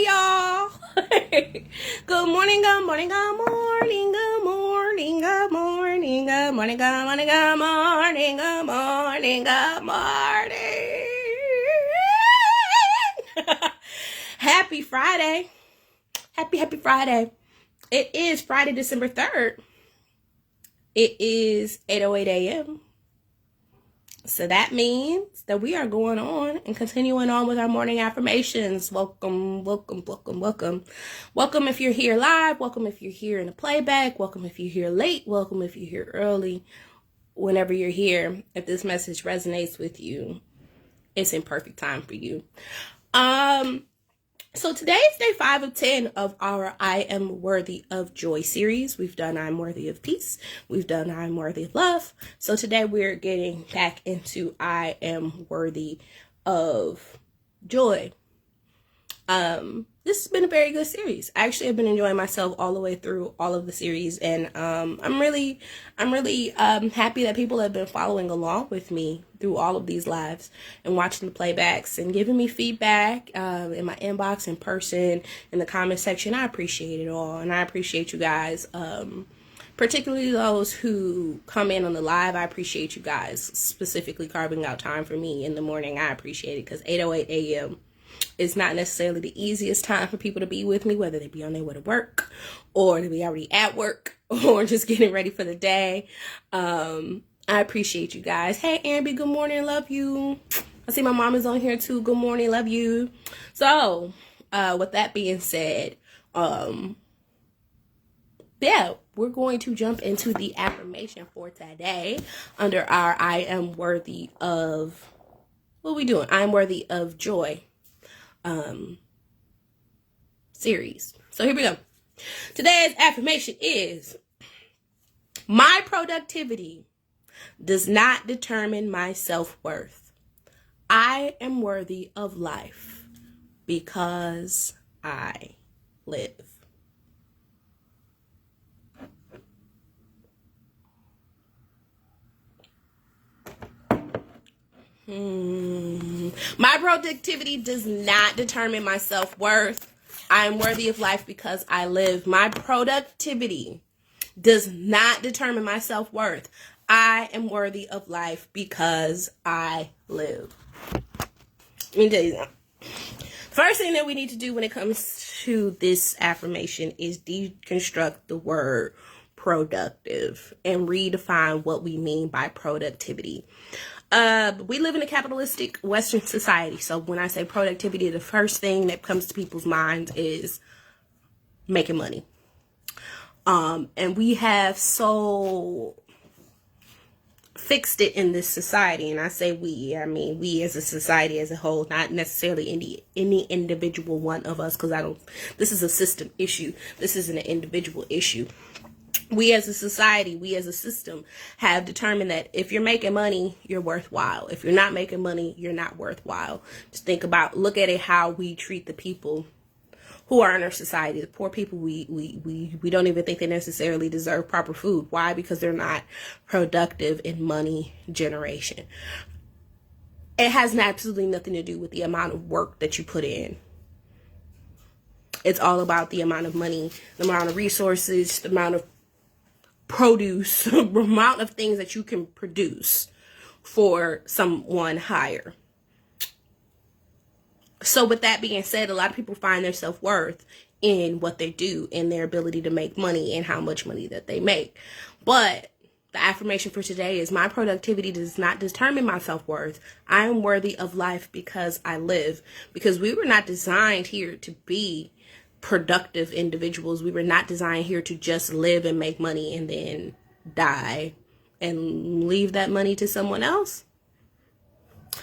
Friday, y'all. Good morning, good morning, good morning, good morning, good morning, good morning, good morning, good morning, good morning, good morning. Happy Friday. Happy Friday. It is Friday, December 3rd. It is 8:08 a.m. So that means that we are going on and continuing on with our morning affirmations. Welcome, welcome, welcome, welcome. Welcome if you're here live. Welcome if you're here in the playback. Welcome if you're here late. Welcome if you're here early. Whenever you're here, if this message resonates with you, it's in perfect time for you. So today is day 5 of 10 of our I Am Worthy of Joy series. We've done I'm Worthy of Peace. We've done I'm Worthy of Love. So today we're getting back into I Am Worthy of Joy. This has been a very good series. Actually, I've been enjoying myself all the way through all of the series, and I'm really happy that people have been following along with me through all of these lives and watching the playbacks and giving me feedback in my inbox, in person, in the comment section. I appreciate it all, and I appreciate you guys. Particularly those who come in on the live. I appreciate you guys specifically carving out time for me in the morning. I appreciate it because 8:08 a.m. is not necessarily the easiest time for people to be with me, whether they be on their way to work or they be already at work or just getting ready for the day. I appreciate you guys. Hey, Amby, good morning. Love you. I see my mom is on here too. Good morning. Love you. So, with that being said, yeah, we're going to jump into the affirmation for today under our I Am Worthy of, what are we doing? I Am Worthy of Joy series. So here we go. Today's affirmation is: my productivity does not determine my self-worth. I am worthy of life because I live. My productivity does not determine my self-worth. I am worthy of life because I live. My productivity does not determine my self-worth. I am worthy of life because I live. Let me tell you something. First thing that we need to do when it comes to this affirmation is deconstruct the word productive and redefine what we mean by productivity. We live in a capitalistic Western society. So when I say productivity, the first thing that comes to people's minds is making money. And we have so fixed it in this society. And I say we, I mean we as a society as a whole, not necessarily any individual one of us, because this is a system issue. This isn't an individual issue. We as a society, we as a system have determined that if you're making money, you're worthwhile. If you're not making money, you're not worthwhile. Just look at it how we treat the people who are in our society. The poor people, we don't even think they necessarily deserve proper food. Why? Because they're not productive in money generation. It has absolutely nothing to do with the amount of work that you put in. It's all about the amount of money, the amount of resources, the amount of produce, the amount of things that you can produce for someone higher. So with that being said, a lot of people find their self-worth in what they do, in their ability to make money and how much money that they make. But the affirmation for today is: my productivity does not determine my self-worth. I am worthy of life because I live. Because we were not designed here to be productive individuals. We were not designed here to just live and make money and then die and leave that money to someone else.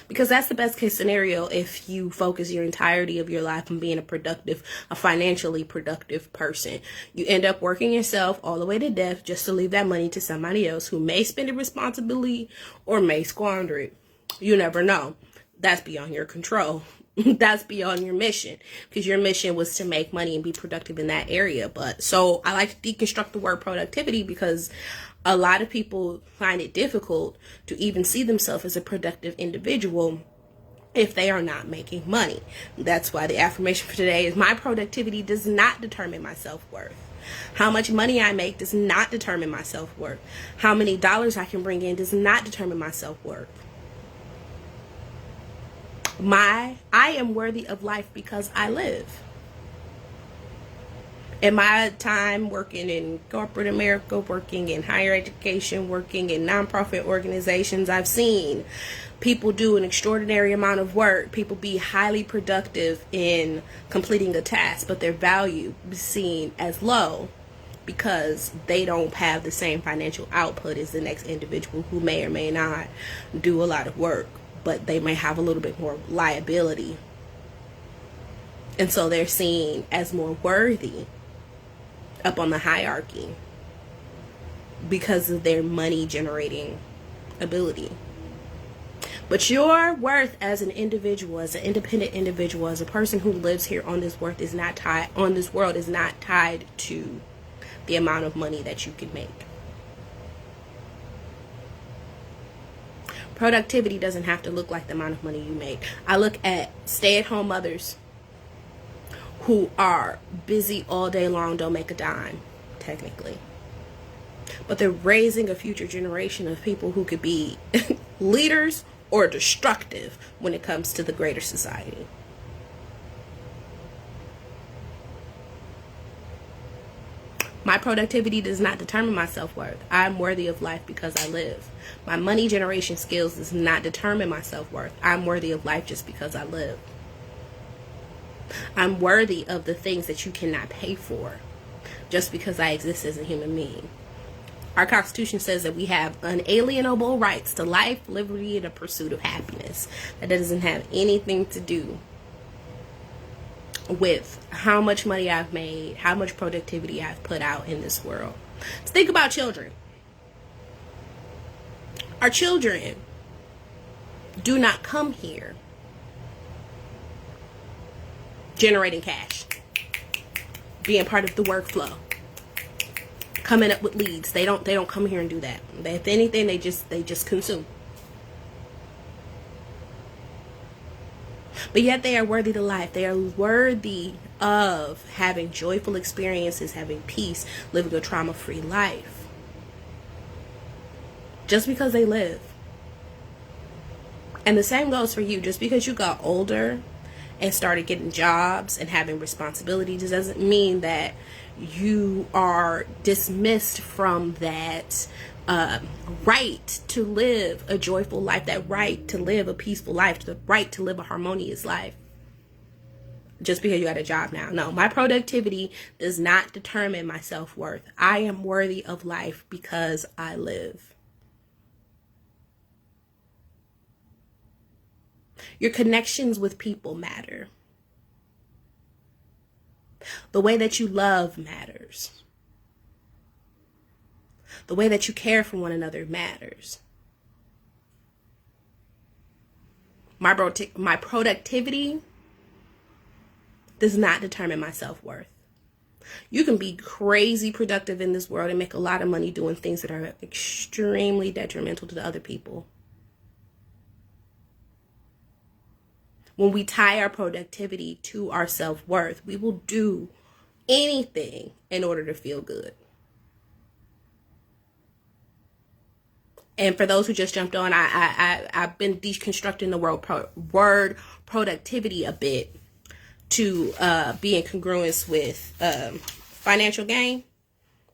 Because that's the best case scenario if you focus your entirety of your life on being a financially productive person. You end up working yourself all the way to death just to leave that money to somebody else who may spend it responsibly or may squander it. You never know. That's beyond your control. That's beyond your mission, because your mission was to make money and be productive in that area. But so I like to deconstruct the word productivity because a lot of people find it difficult to even see themselves as a productive individual if they are not making money. That's why the affirmation for today is my productivity does not determine my self-worth. How much money I make does not determine my self-worth. How many dollars I can bring in does not determine my self-worth. I am worthy of life because I live. In my time working in corporate America, working in higher education, working in nonprofit organizations, I've seen people do an extraordinary amount of work. People be highly productive in completing a task, but their value is seen as low because they don't have the same financial output as the next individual who may or may not do a lot of work, but they may have a little bit more liability. And so they're seen as more worthy up on the hierarchy because of their money generating ability. But your worth as an individual, as an independent individual, as a person who lives here on this world is not tied to the amount of money that you can make. Productivity doesn't have to look like the amount of money you make. I look at stay-at-home mothers who are busy all day long, don't make a dime, technically. But they're raising a future generation of people who could be leaders or destructive when it comes to the greater society. My productivity does not determine my self-worth. I'm worthy of life because I live. My money generation skills does not determine my self-worth. I'm worthy of life just because I live. I'm worthy of the things that you cannot pay for just because I exist as a human being. Our Constitution says that we have unalienable rights to life, liberty, and the pursuit of happiness. That doesn't have anything to do with how much money I've made, how much productivity I've put out in this world. Let's think about children. Our children do not come here generating cash, being part of the workflow, coming up with leads. They don't come here and do that. If anything, they just consume. But yet they are worthy to life. They are worthy of having joyful experiences, having peace, living a trauma-free life. Just because they live. And the same goes for you. Just because you got older and started getting jobs and having responsibilities doesn't mean that you are dismissed from that right to live a joyful life, that right to live a peaceful life, the right to live a harmonious life. Just because you got a job now. No, my productivity does not determine my self-worth. I am worthy of life because I live. Your connections with people matter. The way that you love matters. The way that you care for one another matters. My productivity does not determine my self-worth. You can be crazy productive in this world and make a lot of money doing things that are extremely detrimental to the other people. When we tie our productivity to our self-worth, we will do anything in order to feel good. And for those who just jumped on, I've been deconstructing the word productivity a bit to be in congruence with financial gain,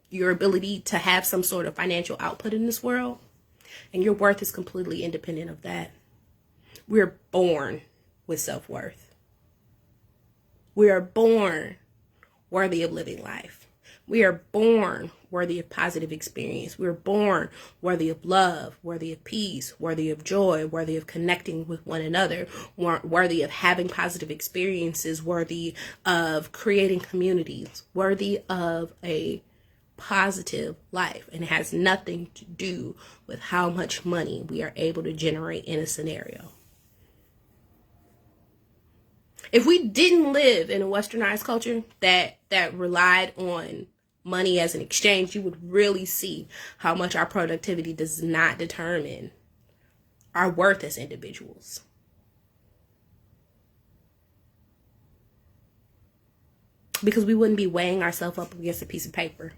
your ability to have some sort of financial output in this world. And your worth is completely independent of that. We're born with self-worth. We are born worthy of living life. We are born worthy of positive experience. We are born worthy of love, worthy of peace, worthy of joy, worthy of connecting with one another, worthy of having positive experiences, worthy of creating communities, worthy of a positive life. And it has nothing to do with how much money we are able to generate in a scenario. If we didn't live in a westernized culture that relied on money as an exchange, you would really see how much our productivity does not determine our worth as individuals. Because we wouldn't be weighing ourselves up against a piece of paper.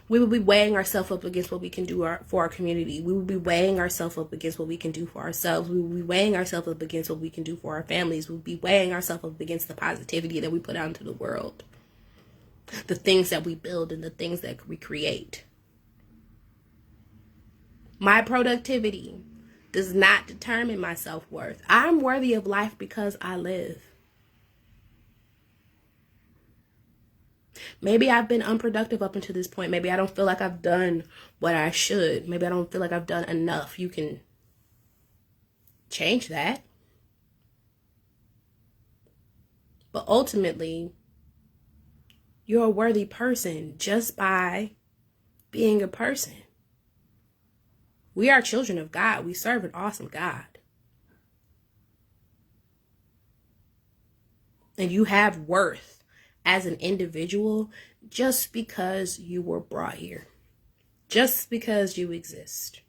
We would be weighing ourselves up against what we can do for our community. We would be weighing ourselves up against what we can do for ourselves. We would be weighing ourselves up against what we can do for our families. We would be weighing ourselves up against the positivity that we put out into the world. The things that we build and the things that we create. My productivity does not determine my self-worth. I'm worthy of life because I live. Maybe I've been unproductive up until this point. Maybe I don't feel like I've done what I should. Maybe I don't feel like I've done enough. You can change that. But ultimately, you're a worthy person just by being a person. We are children of God. We serve an awesome God. And you have worth as an individual just because you were brought here. Just because you exist.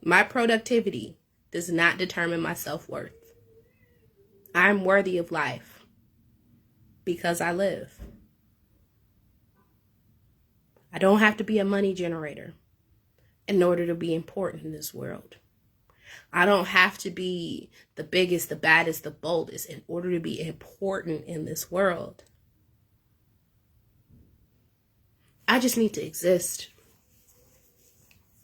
My productivity does not determine my self-worth. I'm worthy of life because I live. I don't have to be a money generator in order to be important in this world. I don't have to be the biggest, the baddest, the boldest in order to be important in this world. I just need to exist.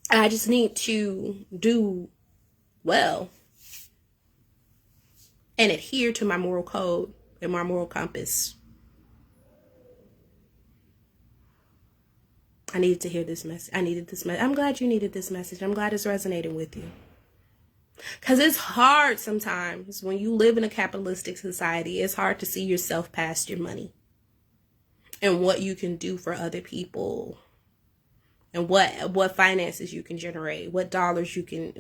I just need to do well and adhere to my moral code and my moral compass. I needed to hear this message. I needed this message. I'm glad you needed this message. I'm glad it's resonating with you. Because it's hard sometimes when you live in a capitalistic society. It's hard to see yourself past your money and what you can do for other people and what finances you can generate, what dollars you can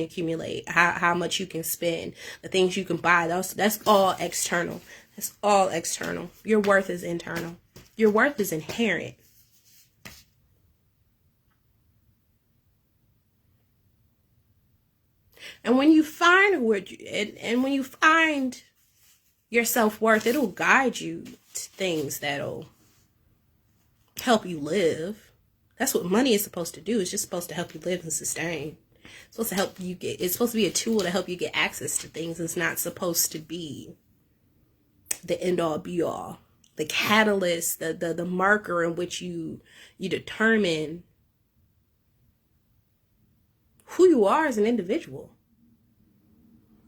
accumulate, how much you can spend, the things you can buy. That's all external. That's all external. Your worth is internal. Your worth is inherent. And when you find when you find your self-worth, it'll guide you to things that'll help you live. That's what money is supposed to do. It's just supposed to help you live and sustain. It's supposed to help you it's supposed to be a tool to help you get access to things. It's not supposed to be the end all be all. The catalyst, the marker in which you determine who you are as an individual.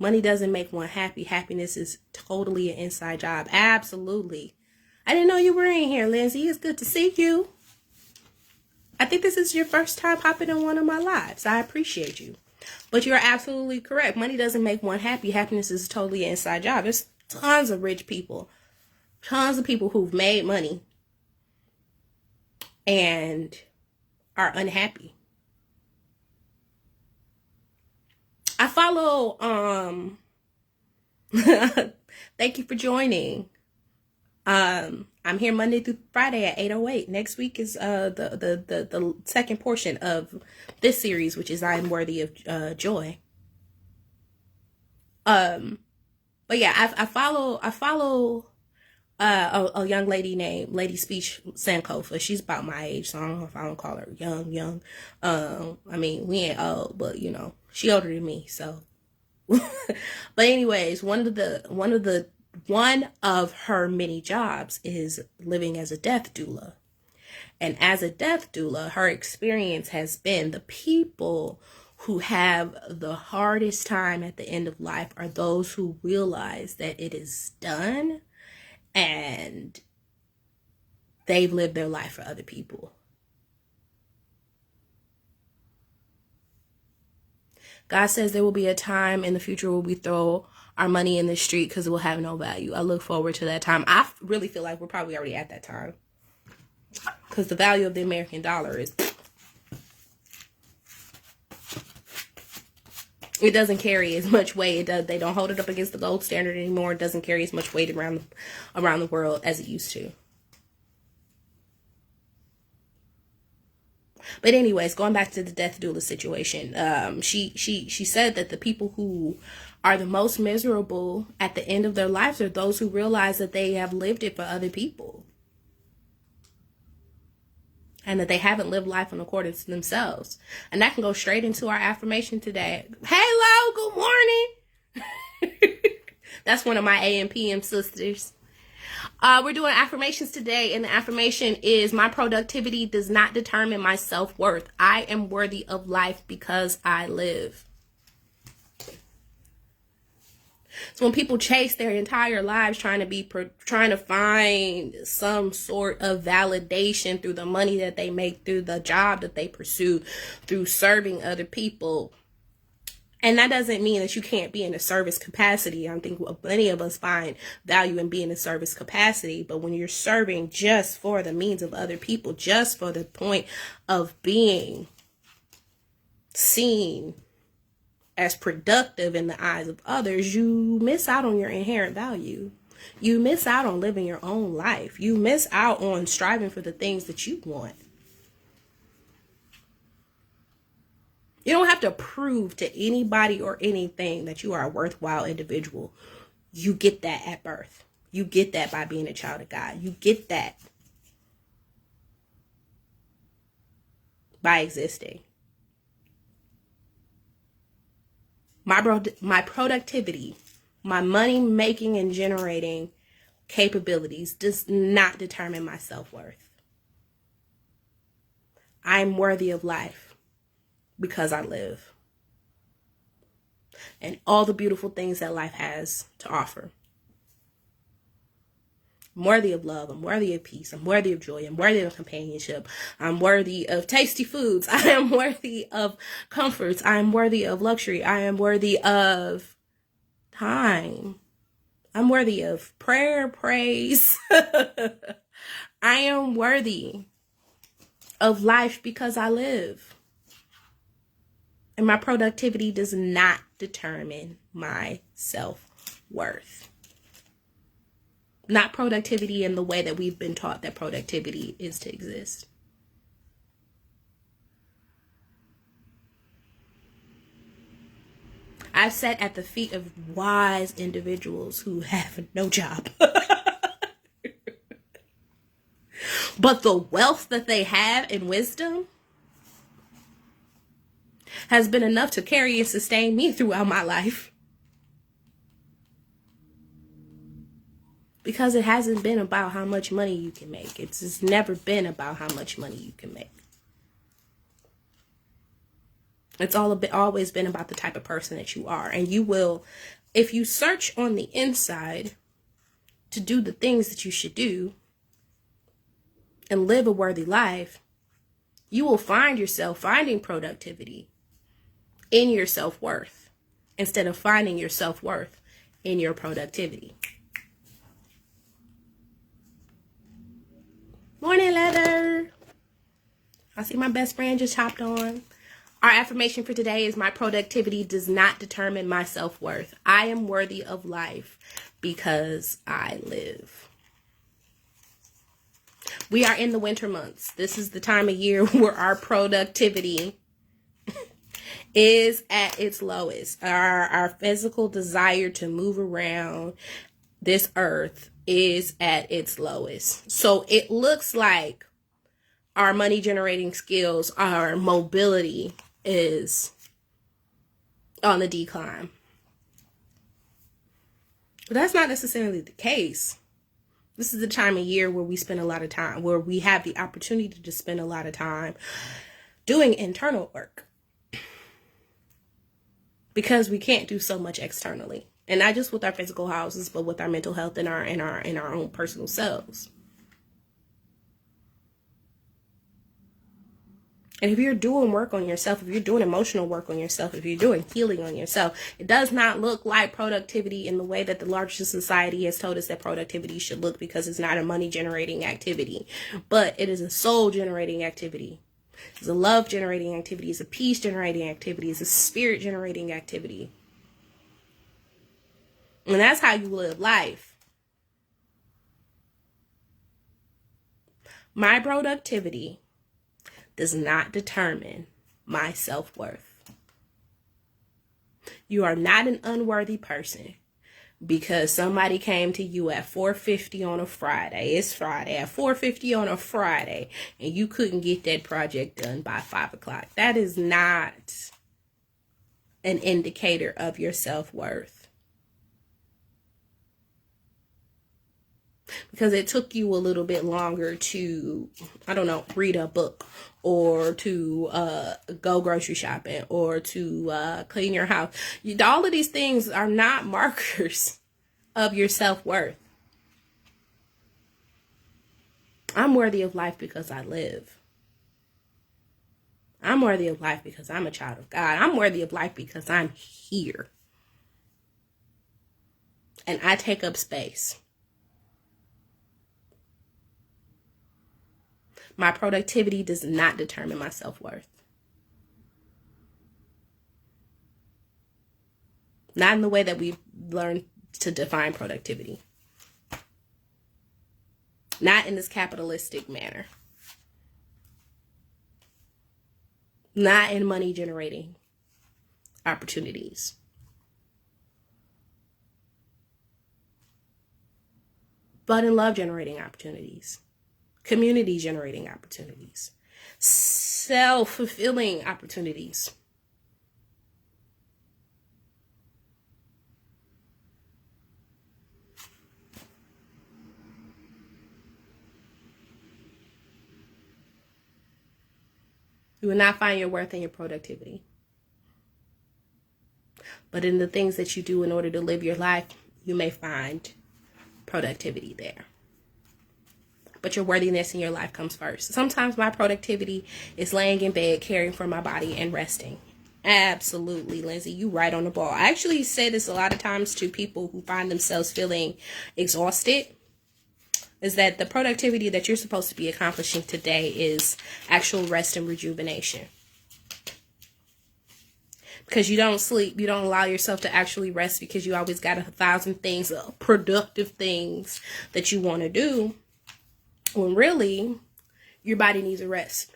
Money doesn't make one happy. Happiness is totally an inside job. Absolutely. I didn't know you were in here, Lindsay. It's good to see you. I think this is your first time popping in one of my lives. I appreciate you. But you're absolutely correct. Money doesn't make one happy. Happiness is totally an inside job. There's tons of rich people. Tons of people who've made money and are unhappy. I follow, thank you for joining. I'm here Monday through Friday at 8:08. Next week is the second portion of this series, which is I Am Worthy of Joy. But yeah, I follow a young lady named Lady Speech Sankofa. She's about my age, so I don't know if I don't call her young. I mean, we ain't old, but you know, she older than me, so. But anyways, one of her many jobs is living as a death doula. And as a death doula, her experience has been the people who have the hardest time at the end of life are those who realize that it is done and they've lived their life for other people. God says there will be a time in the future where we throw our money in the street because it will have no value. I look forward to that time. I really feel like we're probably already at that time. Because the value of the American dollar is... It doesn't carry as much weight. They don't hold it up against the gold standard anymore. It doesn't carry as much weight around the world as it used to. But anyways, going back to the death doula situation, she said that the people who are the most miserable at the end of their lives are those who realize that they have lived it for other people. And that they haven't lived life in accordance to themselves. And that can go straight into our affirmation today. Hello, good morning. That's one of my AM PM sisters. We're doing affirmations today, and the affirmation is, my productivity does not determine my self-worth. I am worthy of life because I live. So when people chase their entire lives trying to find some sort of validation through the money that they make, through the job that they pursue, through serving other people, and that doesn't mean that you can't be in a service capacity. I think many of us find value in being in a service capacity, but when you're serving just for the means of other people, just for the point of being seen as productive in the eyes of others, you miss out on your inherent value. You miss out on living your own life. You miss out on striving for the things that you want. You don't have to prove to anybody or anything that you are a worthwhile individual. You get that at birth. You get that by being a child of God. You get that by existing. My productivity, my money making and generating capabilities does not determine my self-worth. I'm worthy of life because I live. And all the beautiful things that life has to offer. I'm worthy of love. I'm worthy of peace. I'm worthy of joy. I'm worthy of companionship. I'm worthy of tasty foods. I am worthy of comforts. I am worthy of luxury. I am worthy of time. I'm worthy of prayer, praise. I am worthy of life because I live. And my productivity does not determine my self-worth. Not productivity in the way that we've been taught that productivity is to exist. I've sat at the feet of wise individuals who have no job. But the wealth that they have in wisdom has been enough to carry and sustain me throughout my life. Because it hasn't been about how much money you can make. It's just never been about how much money you can make. It's always been about the type of person that you are. And you will, if you search on the inside to do the things that you should do and live a worthy life, you will find yourself finding productivity in your self-worth instead of finding your self-worth in your productivity. Morning, letter. I see my best friend just hopped on. Our affirmation for today is, my productivity does not determine my self-worth. I am worthy of life because I live. We are in the winter months. This is the time of year where our productivity is at its lowest. Our physical desire to move around this earth is at its lowest. So it looks like our money generating skills, our mobility is on the decline. But that's not necessarily the case. This is the time of year where we spend a lot of time, where we have the opportunity to spend a lot of time doing internal work. Because we can't do so much externally. And not just with our physical houses, but with our mental health and our own personal selves. And if you're doing work on yourself, if you're doing emotional work on yourself, if you're doing healing on yourself, it does not look like productivity in the way that the larger society has told us that productivity should look, because it's not a money generating activity, but it is a soul generating activity. It's a love generating activity. It's a peace generating activity. It's a spirit generating activity. And that's how you live life. My productivity does not determine my self-worth. You are not an unworthy person because somebody came to you at 4:50 on a Friday. It's Friday at 4:50 on a Friday, and you couldn't get that project done by 5 o'clock. That is not an indicator of your self-worth. Because it took you a little bit longer to, I don't know, read a book, or to go grocery shopping, or to clean your house. All of these things are not markers of your self-worth. I'm worthy of life because I live. I'm worthy of life because I'm a child of God. I'm worthy of life because I'm here. And I take up space. My productivity does not determine my self-worth. Not in the way that we've learned to define productivity. Not in this capitalistic manner. Not in money generating opportunities. But in love generating opportunities. Community generating opportunities, self-fulfilling opportunities. You will not find your worth in your productivity, but in the things that you do in order to live your life, you may find productivity there. But your worthiness in your life comes first. Sometimes my productivity is laying in bed, caring for my body, and resting. Absolutely, Lindsay, you right on the ball. I actually say this a lot of times to people who find themselves feeling exhausted, is that the productivity that you're supposed to be accomplishing today is actual rest and rejuvenation. Because you don't sleep, you don't allow yourself to actually rest because you always got 1,000 things, productive things that you want to do. When really, your body needs a rest.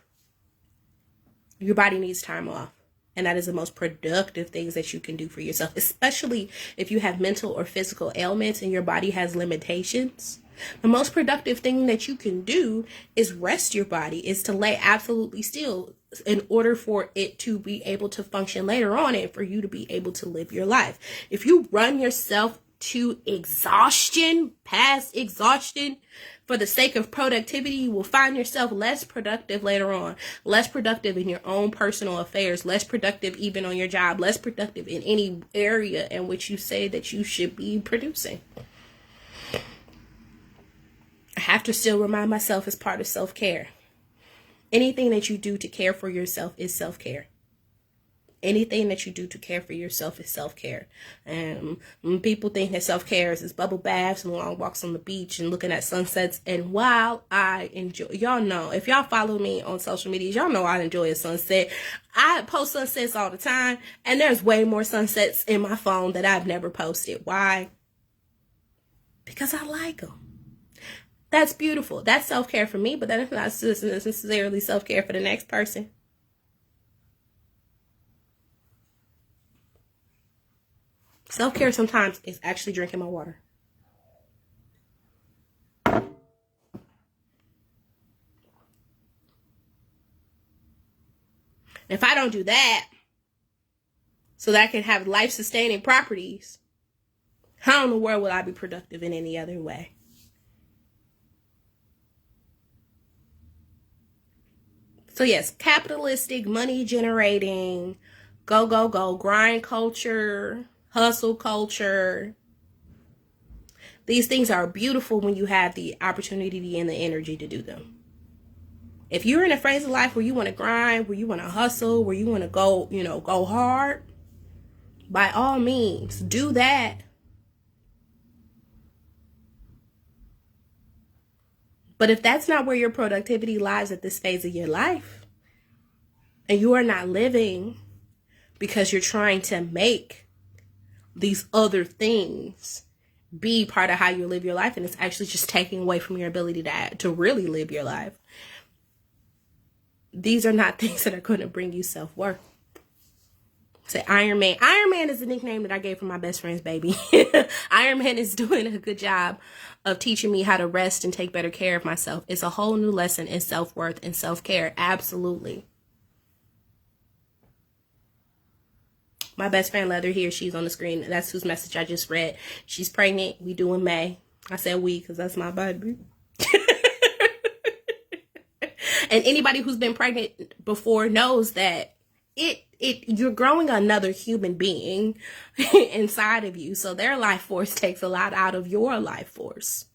Your body needs time off. And that is the most productive things that you can do for yourself, especially if you have mental or physical ailments and your body has limitations. The most productive thing that you can do is rest your body, is to lay absolutely still in order for it to be able to function later on and for you to be able to live your life. If you run yourself to exhaustion, past exhaustion, for the sake of productivity, you will find yourself less productive later on, less productive in your own personal affairs, less productive even on your job, less productive in any area in which you say that you should be producing. I have to still remind myself as part of self-care. Anything that you do to care for yourself is self-care. Anything that you do to care for yourself is self-care. And people think that self-care is bubble baths and long walks on the beach and looking at sunsets. And while I enjoy, y'all know, if y'all follow me on social media, y'all know I enjoy a sunset. I post sunsets all the time, and there's way more sunsets in my phone that I've never posted. Why? Because I like them. That's beautiful. That's self-care for me, but that is not necessarily self-care for the next person. Self-care sometimes is actually drinking my water. If I don't do that, so that I can have life-sustaining properties, how in the world will I be productive in any other way? So yes, capitalistic, money-generating, go, grind culture, hustle culture. These things are beautiful when you have the opportunity and the energy to do them. If you're in a phase of life where you want to grind, where you want to hustle, where you want to go hard, by all means, do that. But if that's not where your productivity lies at this phase of your life, and you are not living because you're trying to make these other things be part of how you live your life, and it's actually just taking away from your ability to really live your life, these are not things that are going to bring you self-worth. Say Iron Man. Iron Man is the nickname that I gave for my best friend's baby. Iron Man is doing a good job of teaching me how to rest and take better care of myself. It's a whole new lesson in self-worth and self-care. Absolutely. My best friend Leather here, she's on the screen. That's whose message I just read. She's pregnant. We do in May. I said we because that's my baby. And anybody who's been pregnant before knows that you're growing another human being inside of you. So their life force takes a lot out of your life force.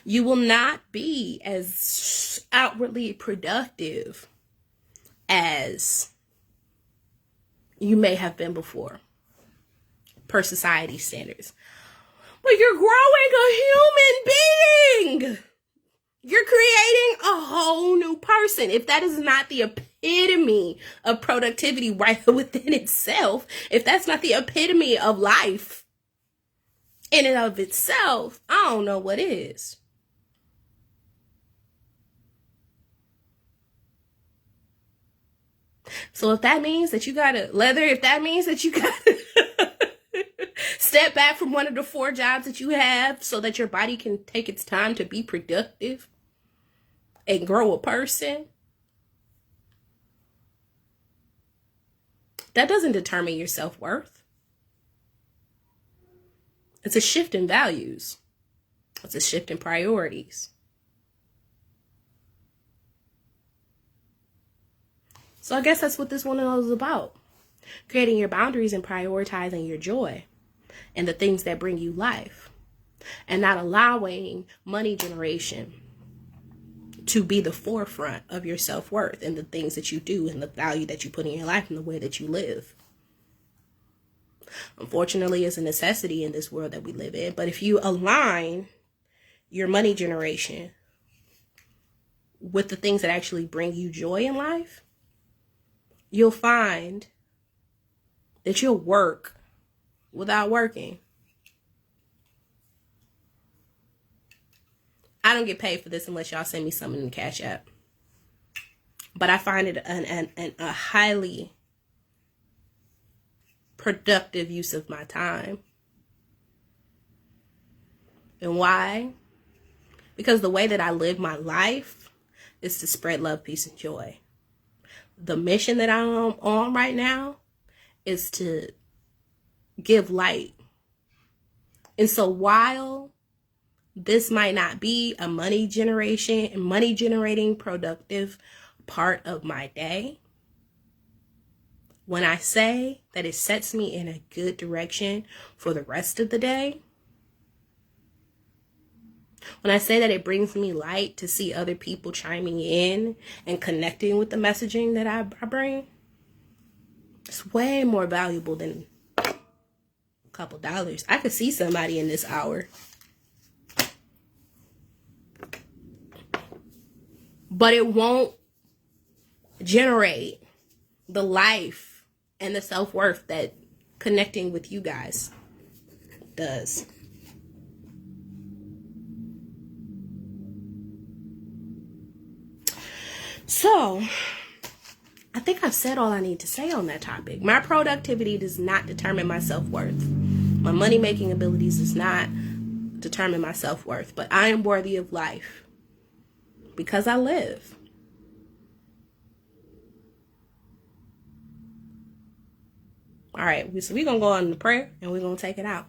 You will not be as outwardly productive as you may have been before, per society standards. But you're growing a human being. You're creating a whole new person. If that is not the epitome of productivity right within itself, if that's not the epitome of life in and of itself, I don't know what is. So if that means that you gotta, Leather, if that means that you gotta step back from one of the 4 jobs that you have so that your body can take its time to be productive and grow a person, that doesn't determine your self-worth. It's a shift in values. It's a shift in priorities. So I guess that's what this one is about. Creating your boundaries and prioritizing your joy and the things that bring you life, and not allowing money generation to be the forefront of your self-worth and the things that you do and the value that you put in your life and the way that you live. Unfortunately, it's a necessity in this world that we live in. But if you align your money generation with the things that actually bring you joy in life, you'll find that you'll work without working. I don't get paid for this unless y'all send me something in the Cash App. But I find it a highly productive use of my time. And why? Because the way that I live my life is to spread love, peace, and joy. The mission that I'm on right now is to give light. And so while this might not be a money generating productive part of my day, when I say that it sets me in a good direction for the rest of the day, when I say that it brings me light to see other people chiming in and connecting with the messaging that I bring, it's way more valuable than a couple dollars. I could see somebody in this hour, but it won't generate the life and the self-worth that connecting with you guys does. So, I think I've said all I need to say on that topic. My productivity does not determine my self-worth. My money-making abilities does not determine my self-worth. But I am worthy of life because I live. All right, so we're going to go on to prayer and we're going to take it out.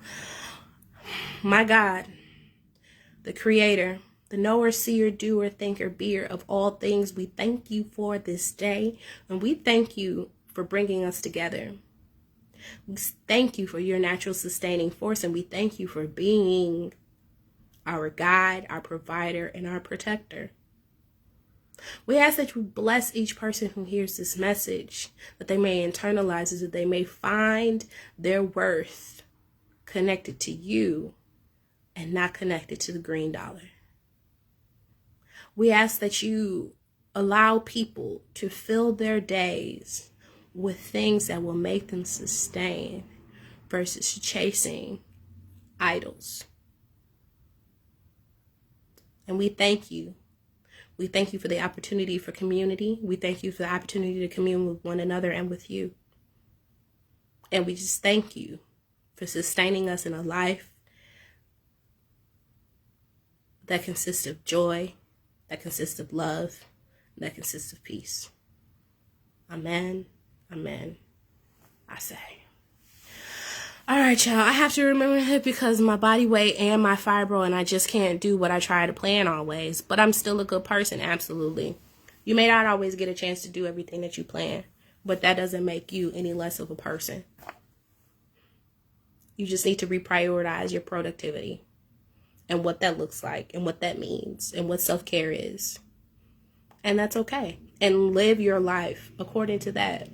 My God, the creator, the knower, seer, doer, thinker, beer of all things, we thank you for this day. And we thank you for bringing us together. We thank you for your natural sustaining force. And we thank you for being our guide, our provider, and our protector. We ask that you bless each person who hears this message, that they may internalize it, that they may find their worth connected to you and not connected to the green dollar. We ask that you allow people to fill their days with things that will make them sustain versus chasing idols. And we thank you. We thank you for the opportunity for community. We thank you for the opportunity to commune with one another and with you. And we just thank you for sustaining us in a life that consists of joy, that consists of love, that consists of peace. Amen. Amen. I say. All right, y'all. I have to remember that because my body weight and my fibro, and I just can't do what I try to plan always. But I'm still a good person, absolutely. You may not always get a chance to do everything that you plan, but that doesn't make you any less of a person. You just need to reprioritize your productivity and what that looks like and what that means and what self-care is. And that's okay. And live your life according to that.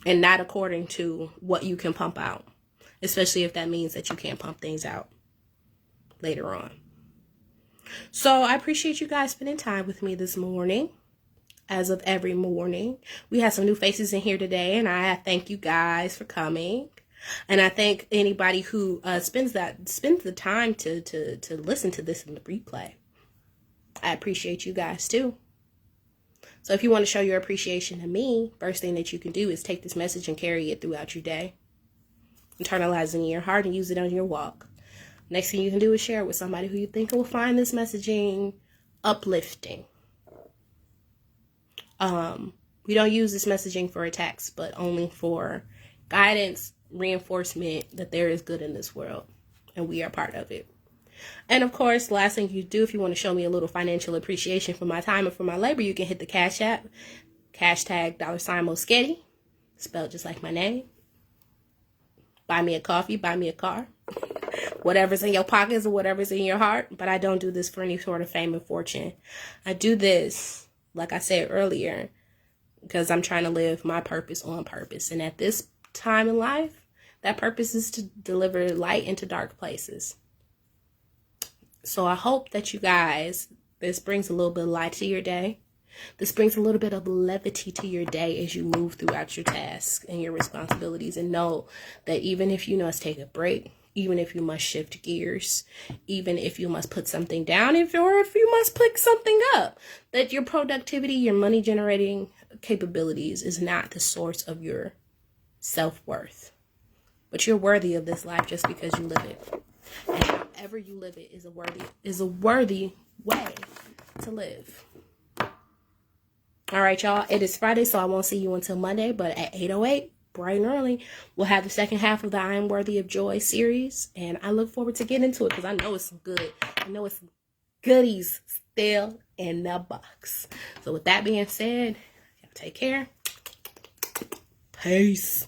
And not according to what you can pump out. Especially if that means that you can't pump things out later on. So I appreciate you guys spending time with me this morning. As of every morning. We have some new faces in here today. And I thank you guys for coming. And I thank anybody who spends the time to listen to this in the replay. I appreciate you guys too. So if you want to show your appreciation to me, first thing that you can do is take this message and carry it throughout your day. Internalize it in your heart and use it on your walk. Next thing you can do is share it with somebody who you think will find this messaging uplifting. We don't use this messaging for attacks, but only for guidance, reinforcement that there is good in this world and we are part of it. And of course, last thing you do, if you want to show me a little financial appreciation for my time and for my labor, you can hit the Cash App, hashtag $Moesghetti, spelled just like my name. Buy me a coffee, buy me a car, whatever's in your pockets or whatever's in your heart. But I don't do this for any sort of fame and fortune. I do this, like I said earlier, because I'm trying to live my purpose on purpose. And at this time in life, that purpose is to deliver light into dark places. So I hope that you guys, this brings a little bit of light to your day. This brings a little bit of levity to your day as you move throughout your tasks and your responsibilities. And know that even if you must take a break, even if you must shift gears, even if you must put something down, or if you must pick something up, that your productivity, your money generating capabilities is not the source of your self-worth. But you're worthy of this life just because you live it. And however you live it is a worthy way to live. All right, y'all. It is Friday, so I won't see you until Monday. But at 8:08, bright and early, we'll have the second half of the I Am Worthy of Joy series. And I look forward to getting into it because I know it's some good. I know it's some goodies still in the box. So with that being said, take care. Peace.